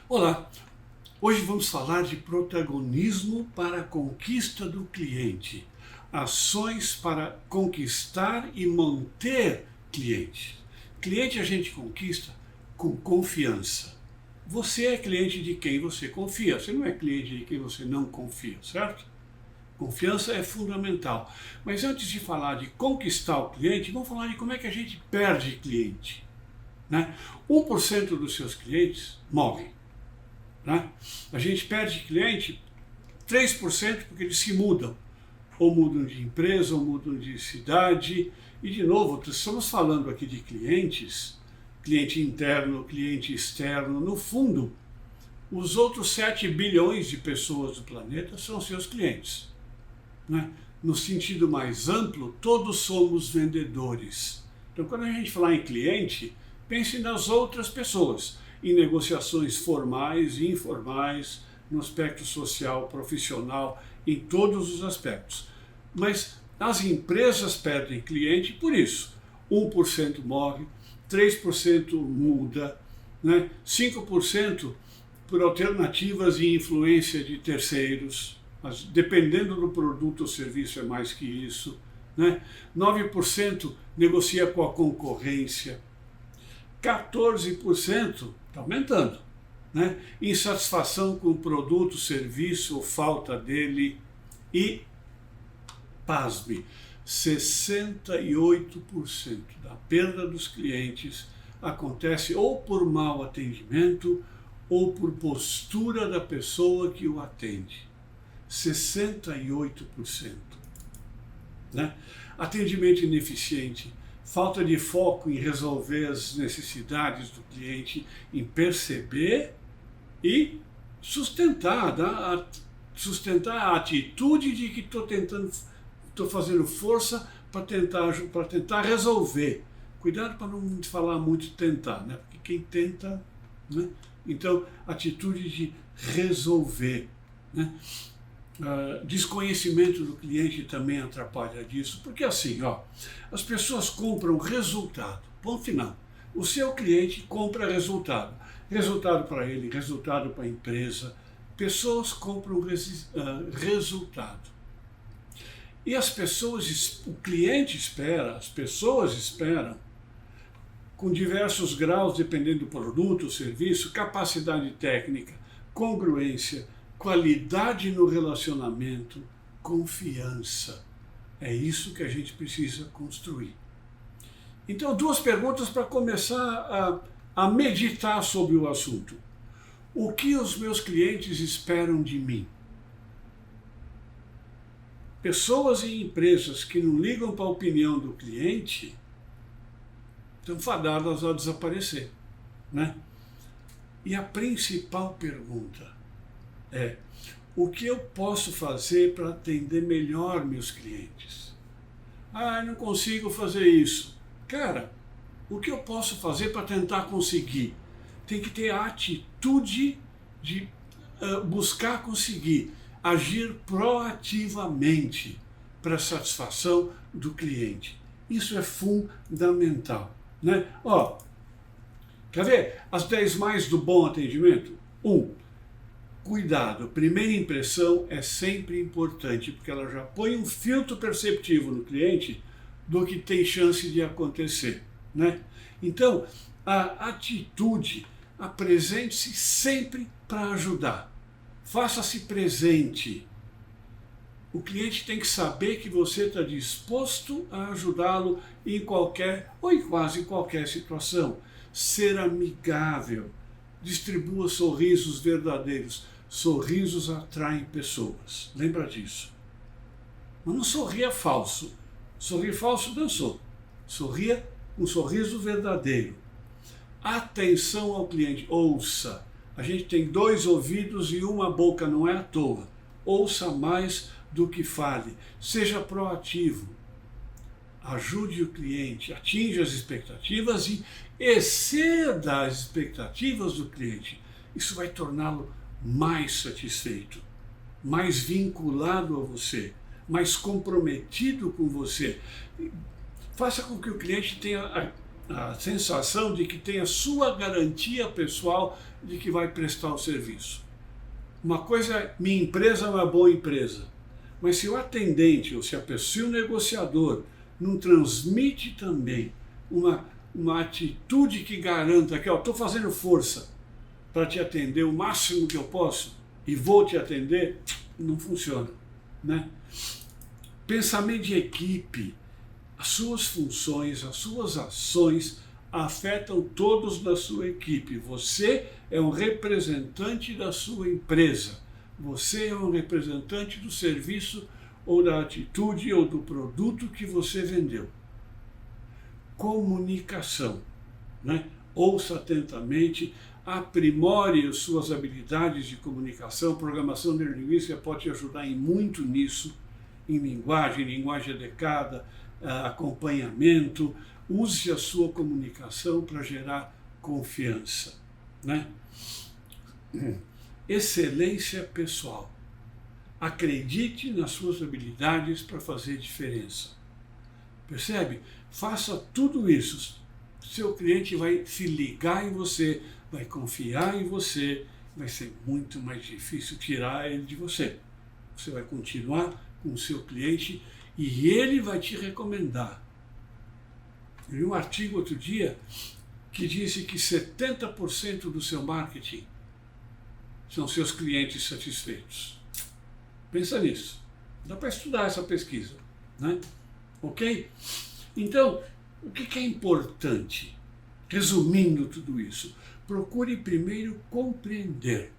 Olá, hoje vamos falar de protagonismo para a conquista do cliente, ações para conquistar e manter clientes. Cliente a gente conquista com confiança. Você é cliente de quem você confia, você não é cliente de quem você não confia, certo? Confiança é fundamental. Mas antes de falar de conquistar o cliente, vamos falar de como é que a gente perde cliente. Né? 1% dos seus clientes morrem. Né? A gente perde cliente 3% porque eles se mudam. Ou mudam de empresa, ou mudam de cidade. E, de novo, estamos falando aqui de clientes, cliente interno, cliente externo. No fundo, os outros 7 bilhões de pessoas do planeta são seus clientes. Né? No sentido mais amplo, todos somos vendedores. Então, quando a gente falar em cliente, pense nas outras pessoas, em negociações formais e informais, no aspecto social, profissional, em todos os aspectos. Mas as empresas perdem cliente por isso. 1% morre, 3% muda, né? 5% por alternativas e influência de terceiros, mas dependendo do produto ou serviço é mais que isso. Né? 9% negocia com a concorrência. 14% está aumentando, né? Insatisfação com o produto, serviço ou falta dele. E, pasme, 68% da perda dos clientes acontece ou por mau atendimento ou por postura da pessoa que o atende. 68%. Né? Atendimento ineficiente, falta de foco em resolver as necessidades do cliente, em perceber e sustentar a atitude de que estou fazendo força para tentar resolver. Cuidado para não falar muito tentar, né? Porque quem tenta, né? Então, atitude de resolver, né? Desconhecimento do cliente também atrapalha disso, porque assim, as pessoas compram resultado, ponto final. O seu cliente compra resultado, resultado para ele, resultado para a empresa. Pessoas compram resultado. E o cliente espera, as pessoas esperam, com diversos graus, dependendo do produto, serviço, capacidade técnica, congruência, qualidade no relacionamento, confiança. É isso que a gente precisa construir. Então, 2 perguntas para começar a meditar sobre o assunto. O que os meus clientes esperam de mim? Pessoas e empresas que não ligam para a opinião do cliente estão fadadas a desaparecer, né? E a principal pergunta é: o que eu posso fazer para atender melhor meus clientes? Não consigo fazer isso. Cara, o que eu posso fazer para tentar conseguir? Tem que ter a atitude de buscar conseguir, agir proativamente para a satisfação do cliente. Isso é fundamental, né? Quer ver as 10 mais do bom atendimento? 1. Cuidado, primeira impressão é sempre importante, porque ela já põe um filtro perceptivo no cliente do que tem chance de acontecer, né? Então, a atitude, apresente-se sempre para ajudar. Faça-se presente. O cliente tem que saber que você está disposto a ajudá-lo em qualquer ou em quase qualquer situação. Ser amigável. Distribua sorrisos verdadeiros. Sorrisos atraem pessoas. Lembra disso. Mas não sorria falso. Sorrir falso dançou. Sorria um sorriso verdadeiro. Atenção ao cliente. Ouça. A gente tem 2 ouvidos e uma boca, não é à toa. Ouça mais do que fale. Seja proativo. Ajude o cliente, atinja as expectativas e exceda as expectativas do cliente. Isso vai torná-lo mais satisfeito, mais vinculado a você, mais comprometido com você. Faça com que o cliente tenha a sensação de que tem a sua garantia pessoal de que vai prestar o serviço. Uma coisa é, minha empresa é uma boa empresa, mas se o atendente ou se o negociador não transmite também uma atitude que garanta que estou fazendo força para te atender o máximo que eu posso e vou te atender, não funciona, né? Pensamento de equipe, as suas funções, as suas ações afetam todos da sua equipe. Você é um representante da sua empresa. Você é um representante do serviço ou da atitude ou do produto que você vendeu. Comunicação, né? Ouça atentamente, aprimore as suas habilidades de comunicação. Programação neurolinguística pode te ajudar em muito nisso, em linguagem adequada, acompanhamento. Use a sua comunicação para gerar confiança, né? Excelência pessoal. Acredite nas suas habilidades para fazer diferença. Percebe? Faça tudo isso. Seu cliente vai se ligar em você, vai confiar em você, vai ser muito mais difícil tirar ele de você. Você vai continuar com o seu cliente e ele vai te recomendar. Eu li um artigo outro dia que disse que 70% do seu marketing são seus clientes satisfeitos. Pensa nisso. Dá para estudar essa pesquisa, né? Ok? Então, o que é importante? Resumindo tudo isso, procure primeiro compreender,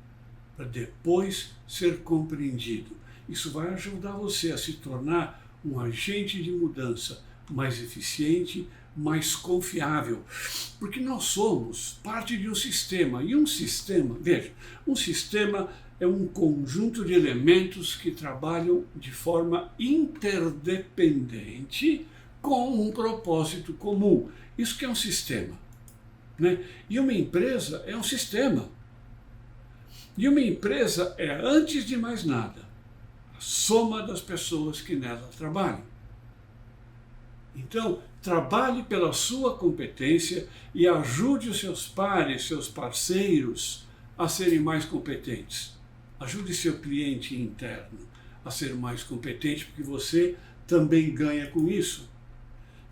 para depois ser compreendido. Isso vai ajudar você a se tornar um agente de mudança mais eficiente, mais confiável, porque nós somos parte de um sistema, e um sistema, veja, um sistema é um conjunto de elementos que trabalham de forma interdependente com um propósito comum. Isso que é um sistema, né? E uma empresa é um sistema. E uma empresa é, antes de mais nada, a soma das pessoas que nela trabalham. Então, trabalhe pela sua competência e ajude os seus pares, seus parceiros a serem mais competentes. Ajude seu cliente interno a ser mais competente, porque você também ganha com isso.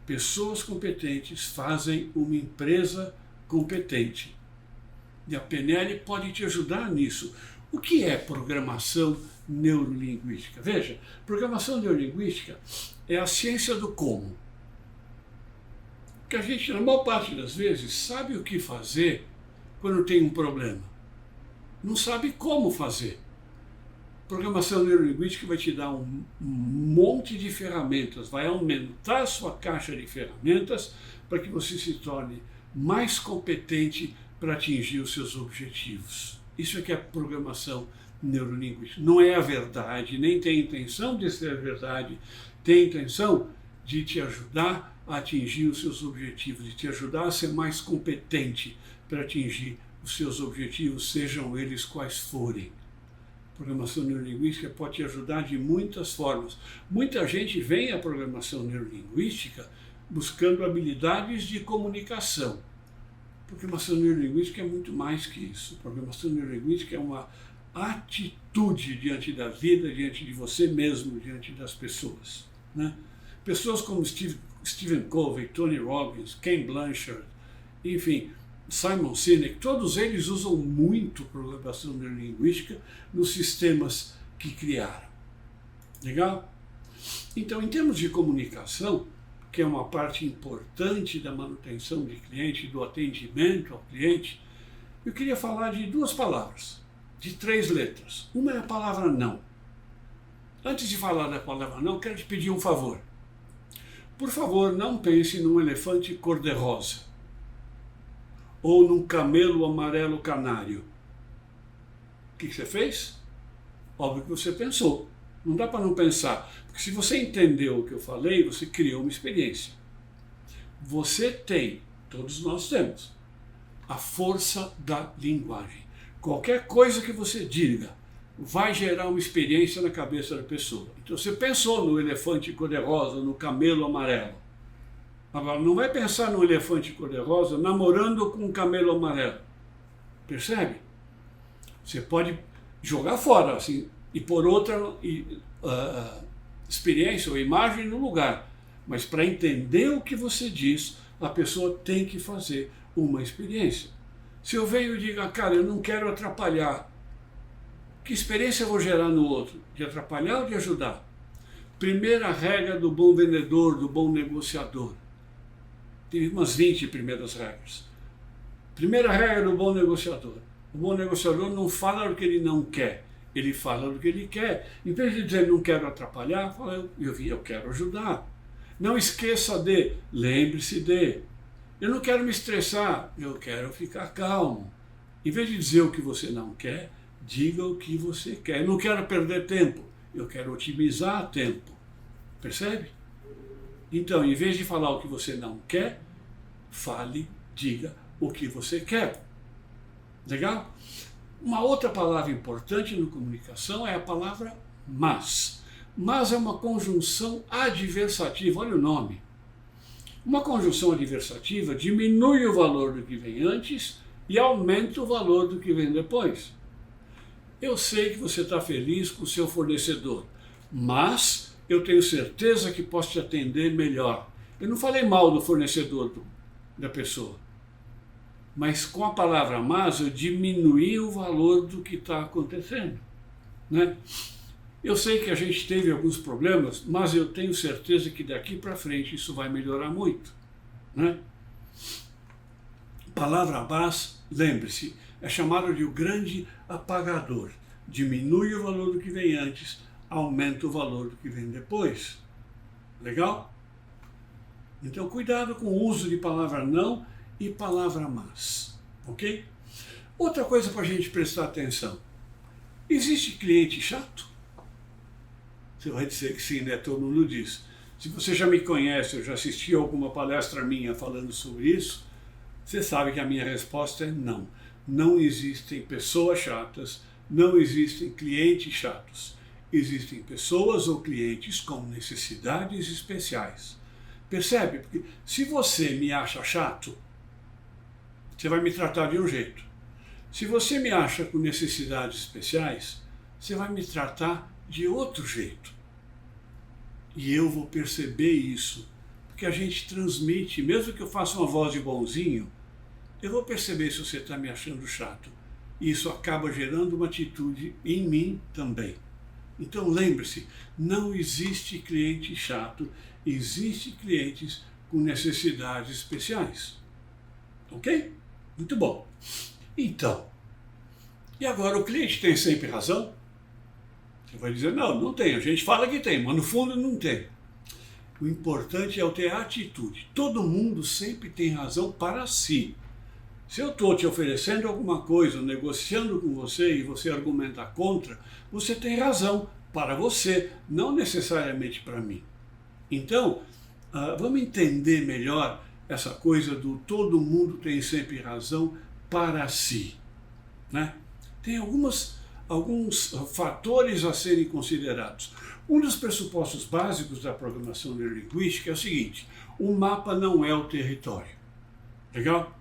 Pessoas competentes fazem uma empresa competente. E a PNL pode te ajudar nisso. O que é programação neurolinguística? Veja, programação neurolinguística é a ciência do como. Que a gente, na maior parte das vezes, sabe o que fazer quando tem um problema. Não sabe como fazer. Programação neurolinguística vai te dar um monte de ferramentas, vai aumentar a sua caixa de ferramentas para que você se torne mais competente para atingir os seus objetivos. Isso é que é programação neurolinguística. Não é a verdade, nem tem intenção de ser a verdade, tem intenção de te ajudar a atingir os seus objetivos, de te ajudar a ser mais competente para atingir os seus objetivos, sejam eles quais forem. Programação neurolinguística pode te ajudar de muitas formas. Muita gente vem à programação neurolinguística buscando habilidades de comunicação. Programação neurolinguística é muito mais que isso. Programação neurolinguística é uma atitude diante da vida, diante de você mesmo, diante das pessoas, né? Pessoas como Stephen Covey, Tony Robbins, Ken Blanchard, enfim, Simon Sinek, todos eles usam muito programação neurolinguística nos sistemas que criaram. Legal? Então, em termos de comunicação, que é uma parte importante da manutenção de cliente, do atendimento ao cliente, eu queria falar de duas palavras, de 3 letras. Uma é a palavra não. Antes de falar da palavra não, quero te pedir um favor. Por favor, não pense num elefante cor-de-rosa ou num camelo amarelo canário. O que você fez? Óbvio que você pensou. Não dá para não pensar, porque se você entendeu o que eu falei, você criou uma experiência. Você tem, todos nós temos, a força da linguagem. Qualquer coisa que você diga vai gerar uma experiência na cabeça da pessoa. Então você pensou no elefante cor-de-rosa, no camelo amarelo. Agora, não vai pensar num elefante cor-de-rosa namorando com um camelo amarelo. Percebe? Você pode jogar fora, assim, e pôr outra experiência ou imagem no lugar. Mas para entender o que você diz, a pessoa tem que fazer uma experiência. Se eu venho e digo, cara, eu não quero atrapalhar, que experiência eu vou gerar no outro? De atrapalhar ou de ajudar? Primeira regra do bom vendedor, do bom negociador. Tem umas 20 primeiras regras. Primeira regra do bom negociador. O bom negociador não fala do que ele não quer, ele fala do que ele quer. Em vez de dizer não quero atrapalhar, fala eu quero ajudar. Não esqueça de, lembre-se de. Eu não quero me estressar, eu quero ficar calmo. Em vez de dizer o que você não quer, diga o que você quer. Eu não quero perder tempo, eu quero otimizar tempo. Percebe? Então, em vez de falar o que você não quer, fale, diga o que você quer. Legal? Uma outra palavra importante na comunicação é a palavra mas. Mas é uma conjunção adversativa, olha o nome. Uma conjunção adversativa diminui o valor do que vem antes e aumenta o valor do que vem depois. Eu sei que você está feliz com o seu fornecedor, mas eu tenho certeza que posso te atender melhor. Eu não falei mal do fornecedor da pessoa, mas com a palavra mas eu diminuí o valor do que está acontecendo, né? Eu sei que a gente teve alguns problemas, mas eu tenho certeza que daqui para frente isso vai melhorar muito, né? Palavra mas, lembre-se, é chamado de o grande apagador. Diminui o valor do que vem antes, aumenta o valor do que vem depois. Legal? Então cuidado com o uso de palavra não e palavra mas, ok? Outra coisa para a gente prestar atenção. Existe cliente chato? Você vai dizer que sim, né? Todo mundo diz. Se você já me conhece, eu já assisti a alguma palestra minha falando sobre isso, você sabe que a minha resposta é não. Não existem pessoas chatas, não existem clientes chatos. Existem pessoas ou clientes com necessidades especiais. Percebe? Porque se você me acha chato, você vai me tratar de um jeito. Se você me acha com necessidades especiais, você vai me tratar de outro jeito. E eu vou perceber isso, porque a gente transmite, mesmo que eu faça uma voz de bonzinho, eu vou perceber se você está me achando chato. E isso acaba gerando uma atitude em mim também. Então lembre-se, não existe cliente chato, existe clientes com necessidades especiais. Ok? Muito bom. Então, e agora o cliente tem sempre razão? Você vai dizer, não, não tem. A gente fala que tem, mas no fundo não tem. O importante é eu ter atitude. Todo mundo sempre tem razão para si. Se eu estou te oferecendo alguma coisa, negociando com você e você argumenta contra, você tem razão para você, não necessariamente para mim. Então, vamos entender melhor essa coisa do todo mundo tem sempre razão para si, né? Tem alguns fatores a serem considerados. Um dos pressupostos básicos da programação neurolinguística é o seguinte: o mapa não é o território. Legal?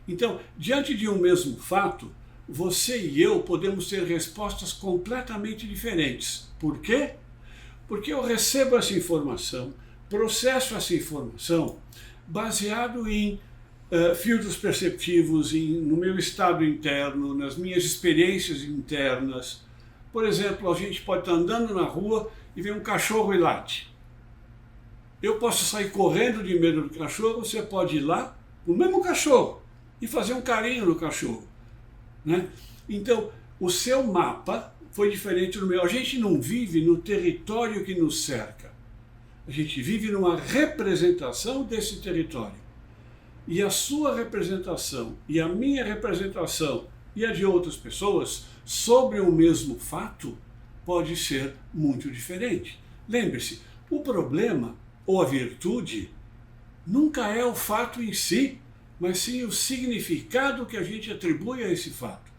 Então, diante de um mesmo fato, você e eu podemos ter respostas completamente diferentes. Por quê? Porque eu recebo essa informação, processo essa informação baseado em filtros perceptivos, no meu estado interno, nas minhas experiências internas. Por exemplo, a gente pode estar andando na rua e ver um cachorro e late. Eu posso sair correndo de medo do cachorro, você pode ir lá, o mesmo cachorro, e fazer um carinho no cachorro, né? Então, o seu mapa foi diferente do meu. A gente não vive no território que nos cerca. A gente vive numa representação desse território. E a sua representação, e a minha representação, e a de outras pessoas, sobre o mesmo fato, pode ser muito diferente. Lembre-se, o problema, ou a virtude, nunca é o fato em si, mas sim o significado que a gente atribui a esse fato.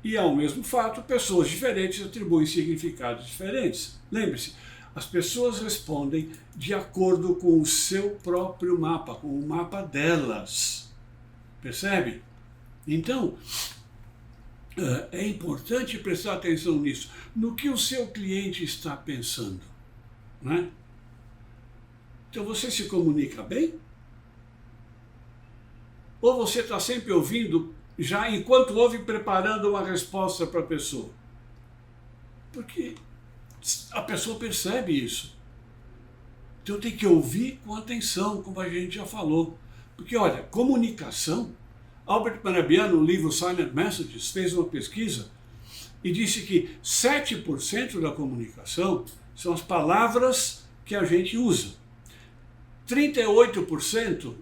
E ao mesmo fato, pessoas diferentes atribuem significados diferentes. Lembre-se, As pessoas respondem de acordo com o seu próprio mapa, com o mapa delas. Percebe? Então, é importante prestar atenção nisso, no que o seu cliente está pensando, né? Então você se comunica bem? Ou você está sempre ouvindo, já enquanto ouve, preparando uma resposta para a pessoa? Porque a pessoa percebe isso. Então tem que ouvir com atenção, como a gente já falou. Porque olha, comunicação, Albert Mehrabian, no livro Silent Messages, fez uma pesquisa e disse que 7% da comunicação são as palavras que a gente usa. 38%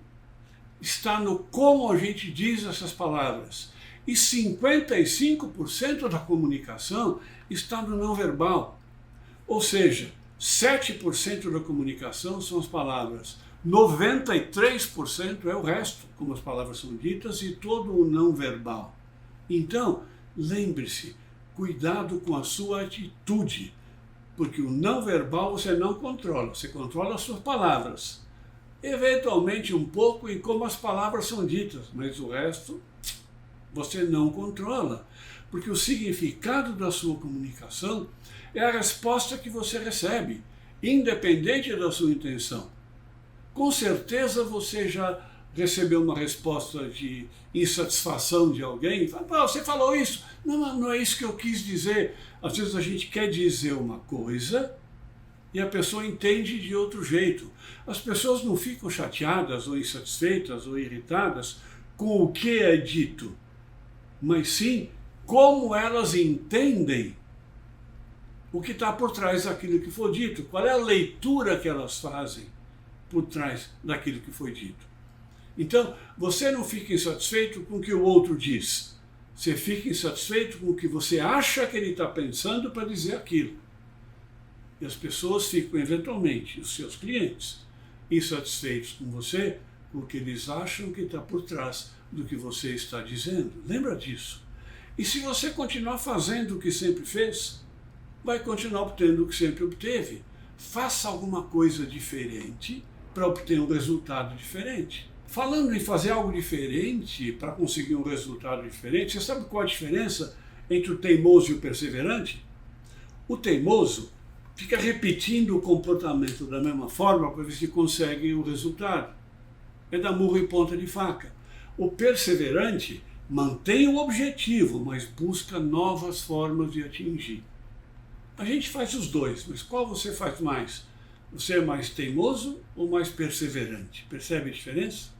está no como a gente diz essas palavras. E 55% da comunicação está no não verbal. Ou seja, 7% da comunicação são as palavras. 93% é o resto, como as palavras são ditas, e todo o não verbal. Então, lembre-se, cuidado com a sua atitude, porque o não verbal você não controla, você controla as suas palavras. Eventualmente um pouco em como as palavras são ditas, mas o resto você não controla, porque o significado da sua comunicação é a resposta que você recebe, independente da sua intenção. Com certeza você já recebeu uma resposta de insatisfação de alguém, fala, você falou isso, não é isso que eu quis dizer. Às vezes a gente quer dizer uma coisa e a pessoa entende de outro jeito. As pessoas não ficam chateadas ou insatisfeitas ou irritadas com o que é dito, mas sim como elas entendem o que está por trás daquilo que foi dito, qual é a leitura que elas fazem por trás daquilo que foi dito. Então, você não fica insatisfeito com o que o outro diz, você fica insatisfeito com o que você acha que ele está pensando para dizer aquilo. E as pessoas ficam, eventualmente, os seus clientes, insatisfeitos com você, porque eles acham que está por trás do que você está dizendo. Lembra disso. E se você continuar fazendo o que sempre fez, vai continuar obtendo o que sempre obteve. Faça alguma coisa diferente para obter um resultado diferente. Falando em fazer algo diferente para conseguir um resultado diferente, você sabe qual a diferença entre o teimoso e o perseverante? O teimoso fica repetindo o comportamento da mesma forma para ver se consegue o resultado. É dar murro em ponta de faca. O perseverante mantém o objetivo, mas busca novas formas de atingir. A gente faz os dois, mas qual você faz mais? Você é mais teimoso ou mais perseverante? Percebe a diferença?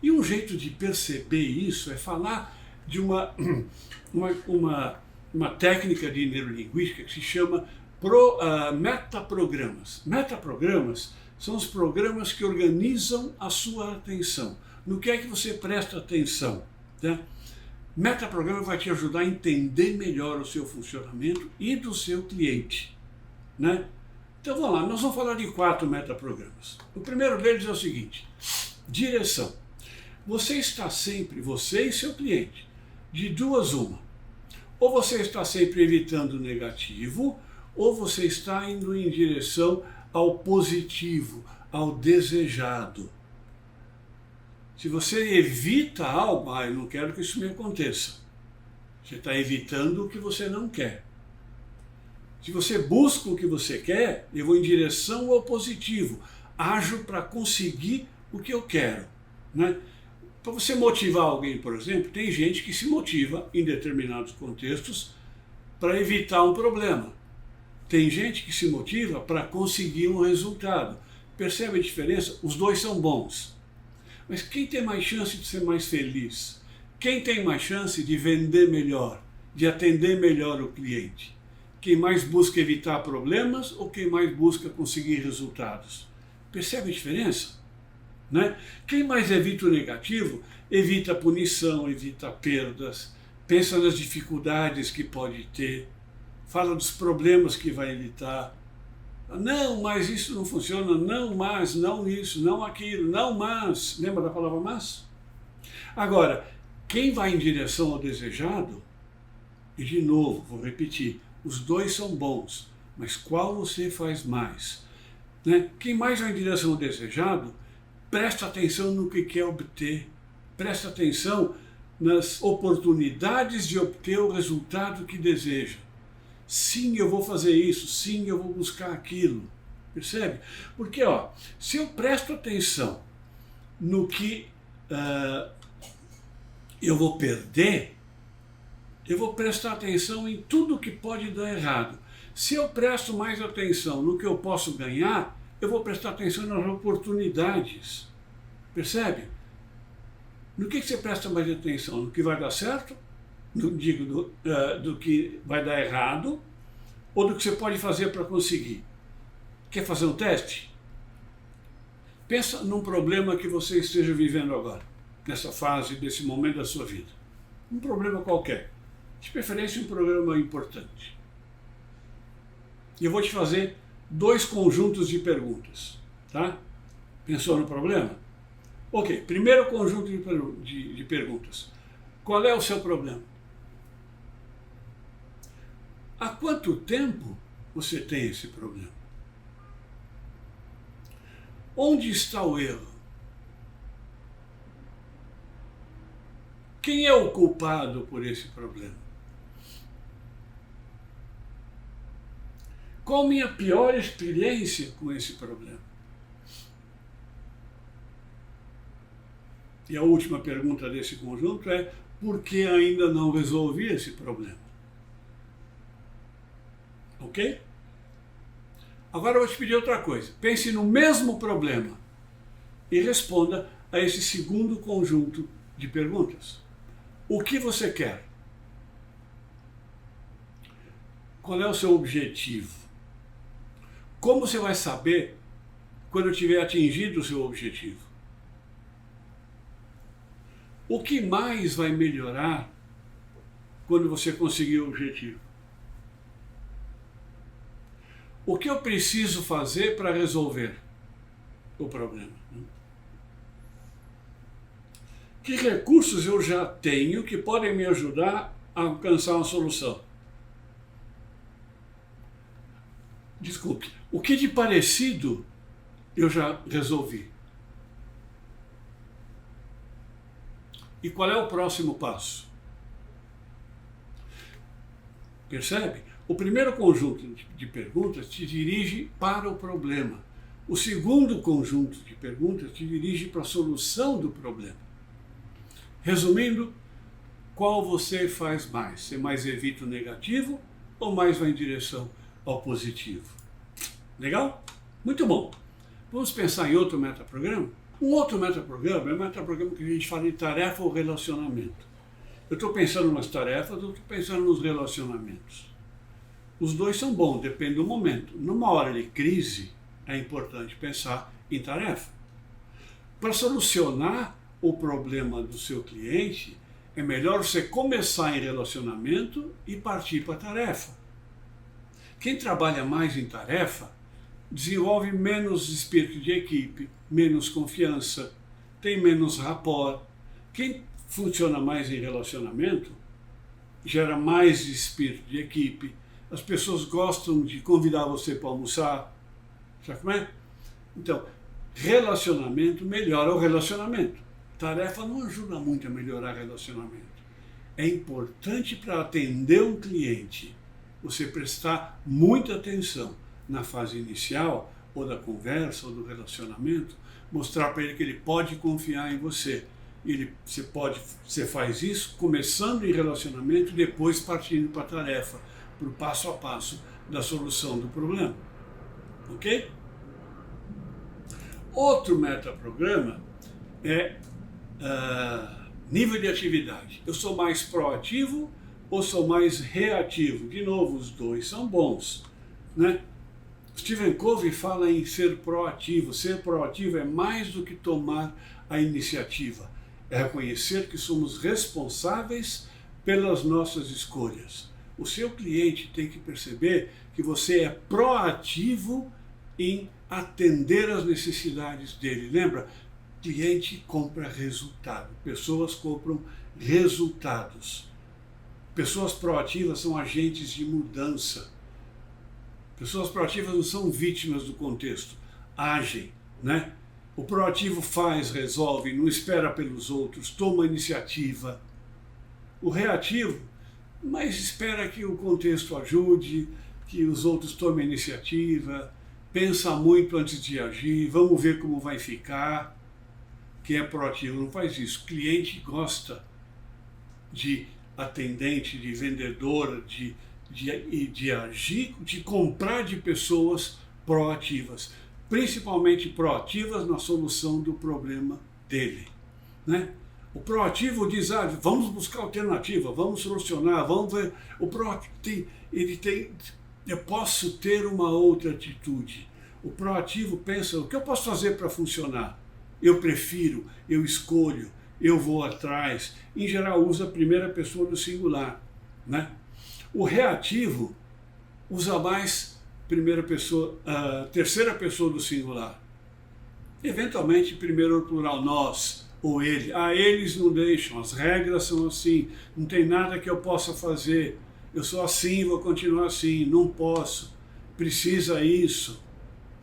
E um jeito de perceber isso é falar de uma técnica de neurolinguística que se chama metaprogramas. Metaprogramas são os programas que organizam a sua atenção. No que é que você presta atenção? Tá? Metaprograma vai te ajudar a entender melhor o seu funcionamento e do seu cliente, né? Então vamos lá, nós vamos falar de 4 metaprogramas. O primeiro deles é o seguinte: direção. Você está sempre, você e seu cliente, de duas uma. Ou você está sempre evitando o negativo, ou você está indo em direção ao positivo, ao desejado. Se você evita algo, eu não quero que isso me aconteça. Você está evitando o que você não quer. Se você busca o que você quer, eu vou em direção ao positivo. Ajo para conseguir o que eu quero, né? Para você motivar alguém, por exemplo, tem gente que se motiva em determinados contextos para evitar um problema. Tem gente que se motiva para conseguir um resultado. Percebe a diferença? Os dois são bons. Mas quem tem mais chance de ser mais feliz? Quem tem mais chance de vender melhor, de atender melhor o cliente? Quem mais busca evitar problemas ou quem mais busca conseguir resultados? Percebe a diferença? Né? Quem mais evita o negativo, evita a punição, evita perdas, pensa nas dificuldades que pode ter, fala dos problemas que vai evitar. Não, mas isso não funciona, não, mas, não isso, não aquilo, não, mas. Lembra da palavra mas? Agora, quem vai em direção ao desejado, e de novo, vou repetir, os dois são bons, mas qual você faz mais. Né? Quem mais vai em direção ao desejado, presta atenção no que quer obter, presta atenção nas oportunidades de obter o resultado que deseja. Sim, eu vou fazer isso, sim, eu vou buscar aquilo. Percebe? Porque, ó, se eu presto atenção no que eu vou perder, eu vou prestar atenção em tudo que pode dar errado. Se eu presto mais atenção no que eu posso ganhar, eu vou prestar atenção nas oportunidades. Percebe? No que você presta mais atenção? No que vai dar certo? Do que vai dar errado? Ou do que você pode fazer para conseguir? Quer fazer um teste? Pensa num problema que você esteja vivendo agora, nessa fase, desse momento da sua vida. Um problema qualquer. De preferência um problema importante. E eu vou te fazer 2 conjuntos de perguntas. Tá? Pensou no problema? Ok, primeiro conjunto de perguntas. Qual é o seu problema? Há quanto tempo você tem esse problema? Onde está o erro? Quem é o culpado por esse problema? Qual a minha pior experiência com esse problema? E a última pergunta desse conjunto é: por que ainda não resolvi esse problema? Ok? Agora eu vou te pedir outra coisa. Pense no mesmo problema e responda a esse segundo conjunto de perguntas. O que você quer? Qual é o seu objetivo? Como você vai saber quando tiver atingido o seu objetivo? O que mais vai melhorar quando você conseguir o objetivo? O que eu preciso fazer para resolver o problema? Que recursos eu já tenho que podem me ajudar a alcançar uma solução? Desculpe, o que de parecido eu já resolvi? E qual é o próximo passo? Percebe? O primeiro conjunto de perguntas te dirige para o problema. O segundo conjunto de perguntas te dirige para a solução do problema. Resumindo, qual você faz mais? Você mais evita o negativo ou mais vai em direção ao positivo? Legal? Muito bom. Vamos pensar em outro metaprograma? Um outro metaprograma é o metaprograma que a gente fala de tarefa ou relacionamento. Eu estou pensando nas tarefas, eu estou pensando nos relacionamentos. Os dois são bons, depende do momento. Numa hora de crise, é importante pensar em tarefa. Para solucionar o problema do seu cliente, é melhor você começar em relacionamento e partir para a tarefa. Quem trabalha mais em tarefa desenvolve menos espírito de equipe, menos confiança, tem menos rapport. Quem funciona mais em relacionamento gera mais espírito de equipe. As pessoas gostam de convidar você para almoçar. Sabe como é? Então, relacionamento melhora o relacionamento. Tarefa não ajuda muito a melhorar relacionamento. É importante para atender um cliente você prestar muita atenção na fase inicial, ou da conversa, ou do relacionamento, mostrar para ele que ele pode confiar em você. Você faz isso começando em relacionamento e depois partindo para a tarefa, para o passo a passo da solução do problema. Ok? Outro metaprograma é nível de atividade. Eu sou mais proativo ou sou mais reativo? De novo, os dois são bons, né? Stephen Covey fala em ser proativo. Ser proativo é mais do que tomar a iniciativa. É reconhecer que somos responsáveis pelas nossas escolhas. O seu cliente tem que perceber que você é proativo em atender às necessidades dele. Lembra? Cliente compra resultado. Pessoas compram resultados. Pessoas proativas são agentes de mudança. Pessoas proativas não são vítimas do contexto, agem, né? O proativo faz, resolve, não espera pelos outros, toma iniciativa. O reativo, mas espera que o contexto ajude, que os outros tomem iniciativa, pensa muito antes de agir, vamos ver como vai ficar. Quem é proativo não faz isso. O cliente gosta de atendente, de vendedor, de agir, de comprar de pessoas proativas, principalmente proativas na solução do problema dele, né? O proativo diz, vamos buscar alternativa, vamos solucionar, vamos ver. O proativo eu posso ter uma outra atitude. O proativo pensa, o que eu posso fazer para funcionar? Eu prefiro, eu escolho, eu vou atrás. Em geral usa a primeira pessoa do singular, né? O reativo usa mais primeira pessoa, terceira pessoa do singular. Eventualmente primeiro plural, nós ou ele. Eles não deixam, as regras são assim, não tem nada que eu possa fazer. Eu sou assim, vou continuar assim, não posso, precisa isso.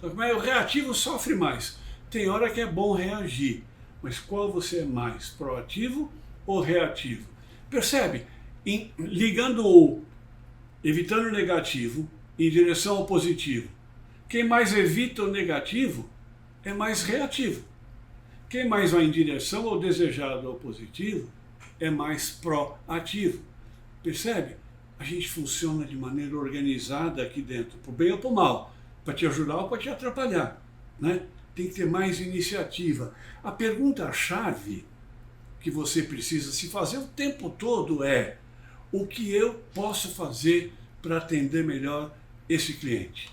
O reativo sofre mais. Tem hora que é bom reagir, mas qual você é mais, proativo ou reativo? Percebe? Ligando o evitando o negativo em direção ao positivo. Quem mais evita o negativo é mais reativo. Quem mais vai em direção ao desejado, ao positivo, é mais proativo. Percebe? A gente funciona de maneira organizada aqui dentro, para o bem ou para o mal, para te ajudar ou para te atrapalhar, né? Tem que ter mais iniciativa. A pergunta-chave que você precisa se fazer o tempo todo é: o que eu posso fazer para atender melhor esse cliente?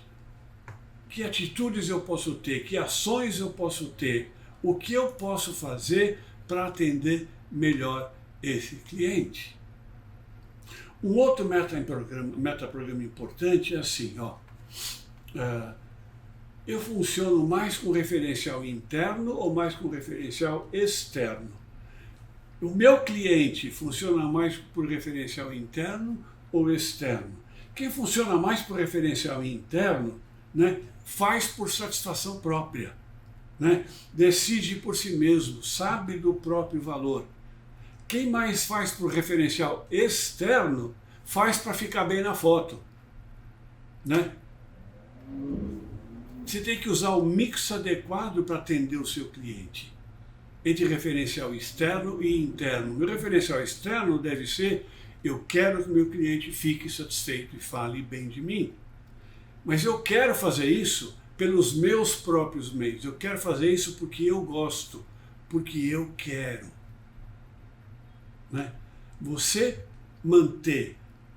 Que atitudes eu posso ter? Que ações eu posso ter? O que eu posso fazer para atender melhor esse cliente? Um outro metaprograma importante é assim, eu funciono mais com referencial interno ou mais com referencial externo? O meu cliente funciona mais por referencial interno ou externo? Quem funciona mais por referencial interno, né, faz por satisfação própria, né, decide por si mesmo, sabe do próprio valor. Quem mais faz por referencial externo, faz para ficar bem na foto, né? Você tem que usar o mix adequado para atender o seu cliente, entre referencial externo e interno. Meu referencial externo deve ser: eu quero que o meu cliente fique satisfeito e fale bem de mim. Mas eu quero fazer isso pelos meus próprios meios. Eu quero fazer isso porque eu gosto, porque eu quero, né? Você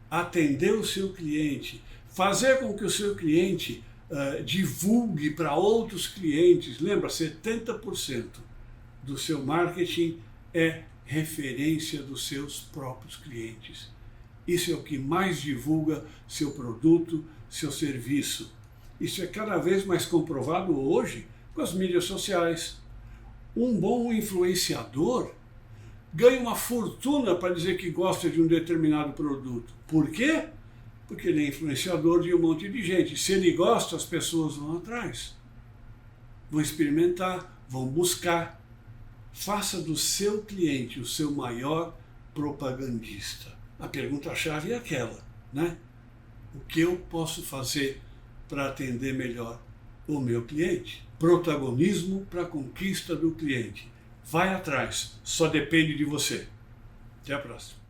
atender o seu cliente, fazer com que o seu cliente divulgue para outros clientes. Lembra, 70% do seu marketing é referência dos seus próprios clientes. Isso é o que mais divulga seu produto, seu serviço. Isso é cada vez mais comprovado hoje com as mídias sociais. Um bom influenciador ganha uma fortuna para dizer que gosta de um determinado produto. Por quê? Porque ele é influenciador de um monte de gente. Se ele gosta, as pessoas vão atrás, vão experimentar, vão buscar. Faça do seu cliente o seu maior propagandista. A pergunta-chave é aquela, né? O que eu posso fazer para atender melhor o meu cliente? Protagonismo para a conquista do cliente. Vai atrás, só depende de você. Até a próxima.